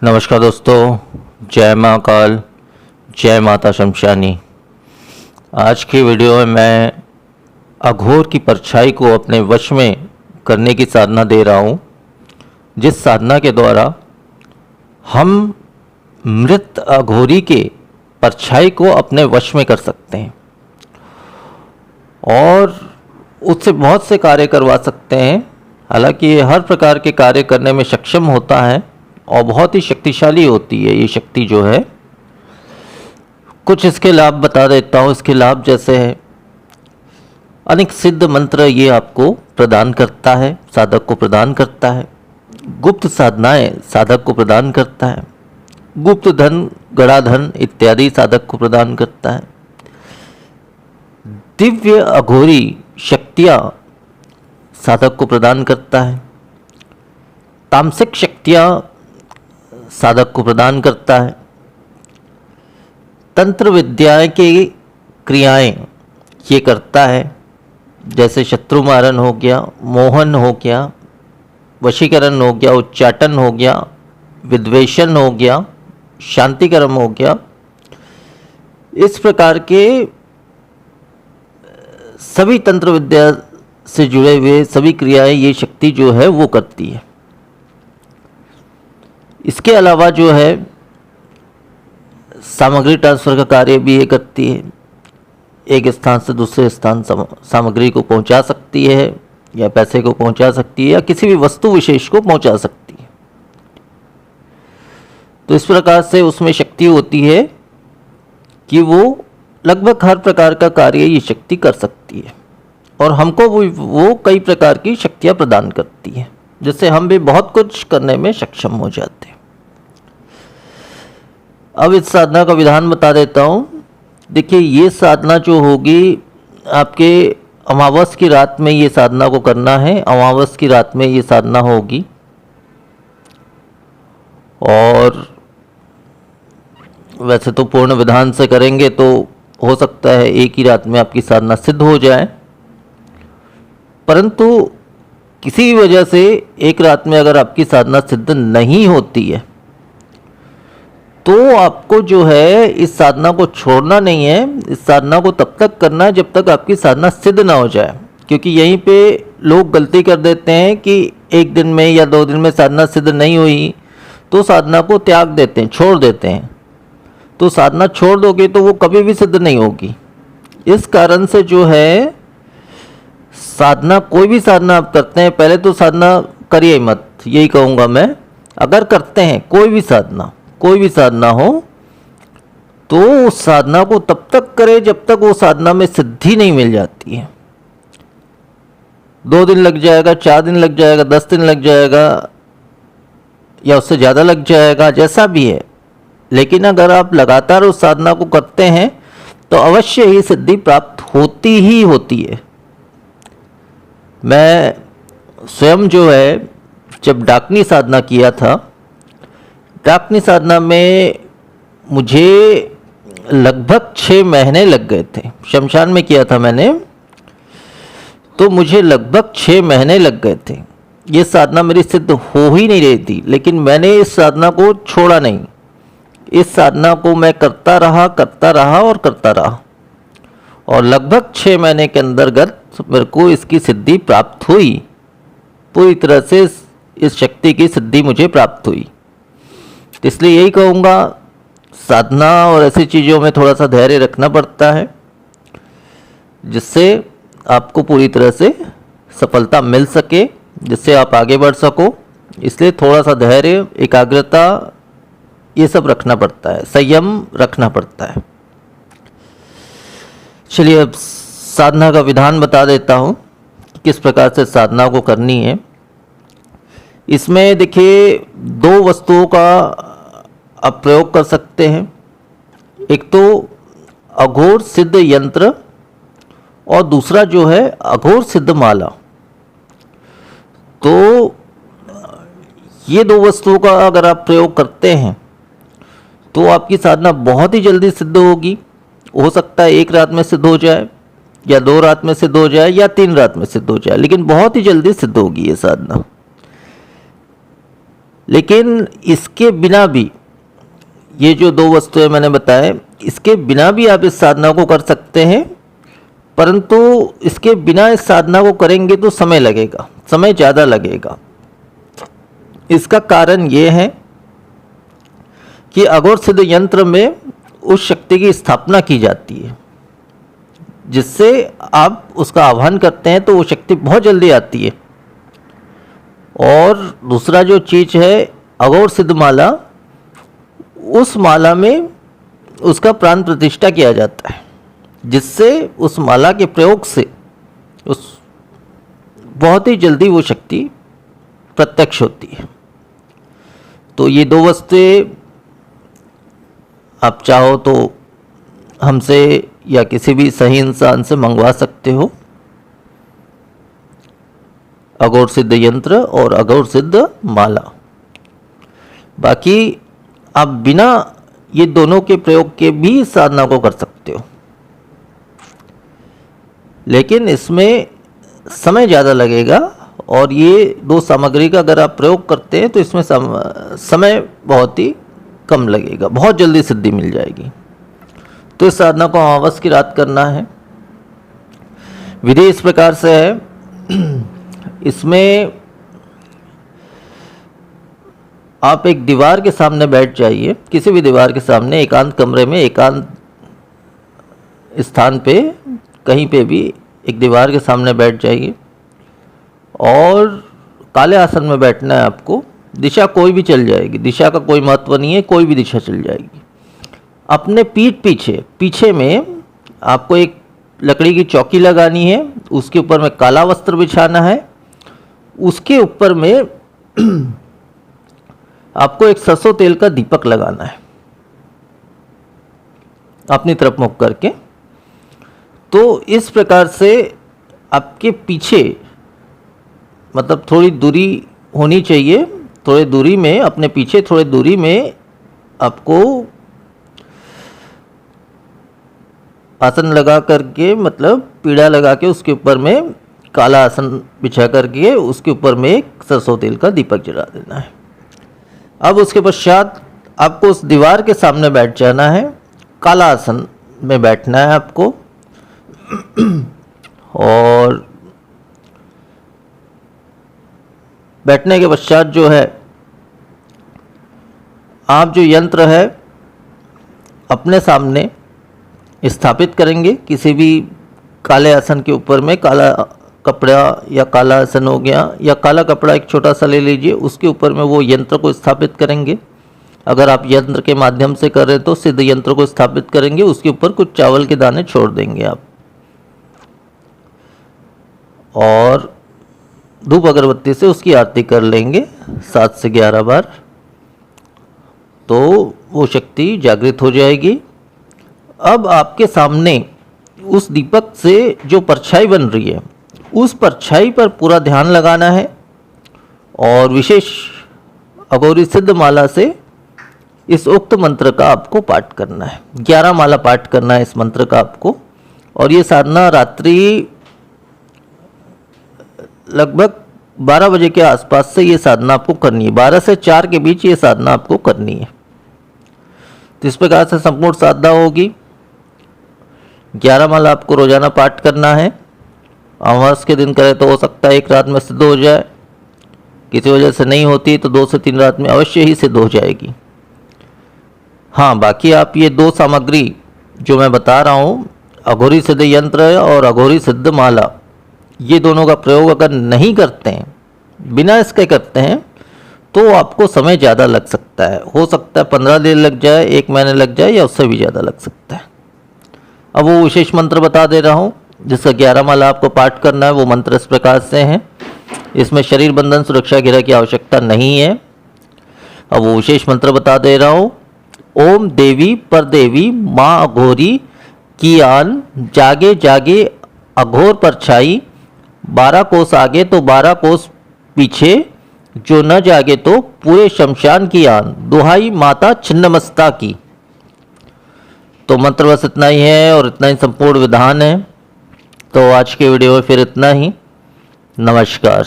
नमस्कार दोस्तों, जय महाकाल, जय माता शमशानी। आज की वीडियो में मैं अघोर की परछाई को अपने वश में करने की साधना दे रहा हूँ, जिस साधना के द्वारा हम मृत अघोरी के परछाई को अपने वश में कर सकते हैं और उससे बहुत से कार्य करवा सकते हैं। हालांकि ये हर प्रकार के कार्य करने में सक्षम होता है और बहुत ही शक्तिशाली होती है ये शक्ति जो है। कुछ इसके लाभ बता देता हूँ। इसके लाभ जैसे है, अनेक सिद्ध मंत्र ये आपको प्रदान करता है, साधक को प्रदान करता है। गुप्त साधनाएं साधक को प्रदान करता है। गुप्त धन, गणाधन इत्यादि साधक को प्रदान करता है। दिव्य अघोरी शक्तियाँ साधक को प्रदान करता है। तामसिक शक्तियाँ साधक को प्रदान करता है। तंत्र विद्याएं की क्रियाएं ये करता है, जैसे शत्रु मारन हो गया, मोहन हो गया, वशीकरण हो गया, उच्चाटन हो गया, विद्वेषण हो गया, शांतिकर्म हो गया। इस प्रकार के सभी तंत्र विद्या से जुड़े हुए सभी क्रियाएं ये शक्ति जो है वो करती है। इसके अलावा जो है सामग्री ट्रांसफ़र का कार्य भी ये करती है। एक स्थान से दूसरे स्थान सामग्री को पहुंचा सकती है, या पैसे को पहुंचा सकती है, या किसी भी वस्तु विशेष को पहुंचा सकती है। तो इस प्रकार से उसमें शक्ति होती है कि वो लगभग हर प्रकार का कार्य ये शक्ति कर सकती है और हमको वो कई प्रकार की शक्तियाँ प्रदान करती है, जिससे हम भी बहुत कुछ करने में सक्षम हो जाते हैं। अब इस साधना का विधान बता देता हूँ। देखिए, ये साधना जो होगी आपके अमावस की रात में ये साधना को करना है। अमावस की रात में ये साधना होगी और वैसे तो पूर्ण विधान से करेंगे तो हो सकता है एक ही रात में आपकी साधना सिद्ध हो जाए, परंतु किसी वजह से एक रात में अगर आपकी साधना सिद्ध नहीं होती है तो आपको जो है इस साधना को छोड़ना नहीं है। इस साधना को तब तक करना है जब तक आपकी साधना सिद्ध ना हो जाए, क्योंकि यहीं पे लोग गलती कर देते हैं कि एक दिन में या 2 दिन में साधना सिद्ध नहीं हुई तो साधना को त्याग देते हैं, छोड़ देते हैं। तो साधना छोड़ दोगे तो वो कभी भी सिद्ध नहीं होगी। इस कारण से जो है साधना, कोई भी साधना आप करते हैं, पहले तो साधना करिए मत, यही कहूँगा मैं। अगर करते हैं कोई भी साधना हो तो उस साधना को तब तक करें जब तक वो साधना में सिद्धि नहीं मिल जाती है। 2 दिन लग जाएगा, 4 दिन लग जाएगा, 10 दिन लग जाएगा, या उससे ज़्यादा लग जाएगा, जैसा भी है, लेकिन अगर आप लगातार उस साधना को करते हैं तो अवश्य ही सिद्धि प्राप्त होती ही होती है। मैं स्वयं जो है जब डाकनी साधना किया था, डाकनी साधना में मुझे लगभग 6 महीने लग गए थे। शमशान में किया था मैंने, तो मुझे लगभग 6 महीने लग गए थे। ये साधना मेरी सिद्ध हो ही नहीं रही थी, लेकिन मैंने इस साधना को छोड़ा नहीं। इस साधना को मैं करता रहा और लगभग 6 महीने के अंतर्गत मेरे को इसकी सिद्धि प्राप्त हुई। पूरी तरह से इस शक्ति की सिद्धि मुझे प्राप्त हुई। इसलिए यही कहूँगा, साधना और ऐसी चीज़ों में थोड़ा सा धैर्य रखना पड़ता है, जिससे आपको पूरी तरह से सफलता मिल सके, जिससे आप आगे बढ़ सको। इसलिए थोड़ा सा धैर्य, एकाग्रता ये सब रखना पड़ता है, संयम रखना पड़ता है। चलिए अब साधना का विधान बता देता हूँ, किस प्रकार से साधना को करनी है। इसमें देखिए 2 वस्तुओं का आप प्रयोग कर सकते हैं। एक तो अघोर सिद्ध यंत्र और दूसरा जो है अघोर सिद्ध माला। तो ये 2 वस्तुओं का अगर आप प्रयोग करते हैं तो आपकी साधना बहुत ही जल्दी सिद्ध होगी। हो सकता है 1 रात में सिद्ध हो जाए, या 2 रात में सिद्ध हो जाए, या 3 रात में सिद्ध हो जाए, लेकिन बहुत ही जल्दी सिद्ध होगी ये साधना। लेकिन इसके बिना भी, ये जो 2 वस्तुएं मैंने बताए, इसके बिना भी आप इस साधना को कर सकते हैं, परंतु इसके बिना इस साधना को करेंगे तो समय लगेगा, समय ज़्यादा लगेगा। इसका कारण ये है कि अघोर सिद्ध यंत्र में उस शक्ति की स्थापना की जाती है, जिससे आप उसका आह्वान करते हैं तो वो शक्ति बहुत जल्दी आती है। और दूसरा जो चीज़ है अघोर सिद्ध माला, उस माला में उसका प्राण प्रतिष्ठा किया जाता है, जिससे उस माला के प्रयोग से उस बहुत ही जल्दी वो शक्ति प्रत्यक्ष होती है। तो ये 2 वस्तुएं आप चाहो तो हमसे या किसी भी सही इंसान से मंगवा सकते हो, अघोर सिद्ध यंत्र और अघोर सिद्ध माला। बाकी आप बिना ये दोनों के प्रयोग के भी साधना को कर सकते हो, लेकिन इसमें समय ज़्यादा लगेगा। और ये 2 सामग्री का अगर आप प्रयोग करते हैं तो इसमें समय बहुत ही कम लगेगा, बहुत जल्दी सिद्धि मिल जाएगी। तो इस साधना को अमावस की रात करना है। विधि इस प्रकार से है, इसमें आप एक दीवार के सामने बैठ जाइए, किसी भी दीवार के सामने, एकांत कमरे में, एकांत स्थान पे, कहीं पे भी एक दीवार के सामने बैठ जाइए और काले आसन में बैठना है आपको। दिशा कोई भी चल जाएगी, दिशा का कोई महत्व नहीं है, कोई भी दिशा चल जाएगी। अपने पीछे में आपको एक लकड़ी की चौकी लगानी है, उसके ऊपर में काला वस्त्र बिछाना है, उसके ऊपर में आपको एक सरसों तेल का दीपक लगाना है अपनी तरफ मुख करके। तो इस प्रकार से आपके पीछे, मतलब थोड़ी दूरी होनी चाहिए, थोड़ी दूरी में, अपने पीछे थोड़ी दूरी में आपको आसन लगा करके, मतलब पीढ़ा लगा के उसके ऊपर में काला आसन बिछा करके उसके ऊपर में एक सरसों तेल का दीपक जला देना है। अब उसके पश्चात आपको उस दीवार के सामने बैठ जाना है, काला आसन में बैठना है आपको। और बैठने के पश्चात जो है, आप जो यंत्र है अपने सामने स्थापित करेंगे, किसी भी काले आसन के ऊपर में। काला कपड़ा या काला आसन हो गया, या काला कपड़ा एक छोटा सा ले लीजिए, उसके ऊपर में वो यंत्र को स्थापित करेंगे। अगर आप यंत्र के माध्यम से कर रहे हैं तो सिद्ध यंत्र को स्थापित करेंगे, उसके ऊपर कुछ चावल के दाने छोड़ देंगे आप, और धूप अगरबत्ती से उसकी आरती कर लेंगे 7 से 11 बार, तो वो शक्ति जागृत हो जाएगी। अब आपके सामने उस दीपक से जो परछाई बन रही है, उस परछाई पर पूरा ध्यान लगाना है और विशेष अघोरी सिद्ध माला से इस उक्त मंत्र का आपको पाठ करना है। 11 माला पाठ करना है इस मंत्र का आपको। और ये साधना रात्रि लगभग 12 बजे के आसपास से ये साधना आपको करनी है। 12 से 4 के बीच ये साधना आपको करनी है। तो इस प्रकार से संपूर्ण साधना होगी। 11 माला आपको रोजाना पाठ करना है। अमावस के दिन करें तो हो सकता है एक रात में सिद्ध हो जाए, किसी वजह से नहीं होती तो 2 से 3 रात में अवश्य ही सिद्ध हो जाएगी। हाँ, बाकी आप ये 2 सामग्री जो मैं बता रहा हूँ, अघोरी सिद्ध यंत्र और अघोरी सिद्ध माला, ये दोनों का प्रयोग अगर नहीं करते हैं, बिना इसके करते हैं, तो आपको समय ज़्यादा लग सकता है। हो सकता है 15 दिन लग जाए, 1 महीने लग जाए, या उससे भी ज़्यादा लग सकता है। अब वो विशेष मंत्र बता दे रहा हूँ जिसका 11 माला आपको पाठ करना है। वो मंत्र इस प्रकार से हैं, इसमें शरीर बंधन सुरक्षा घेरा की आवश्यकता नहीं है। अब वो विशेष मंत्र बता दे रहा हूँ। ओम देवी पर देवी माँ अघोरी की आन, जागे जागे अघोर परछाई, 12 कोस आगे तो 12 कोस पीछे, जो न जागे तो पूरे शमशान की आन, दुहाई माता छिन्नमस्ता की। तो मंत्र बस इतना ही है और इतना ही संपूर्ण विधान है। तो आज के वीडियो में फिर इतना ही। नमस्कार।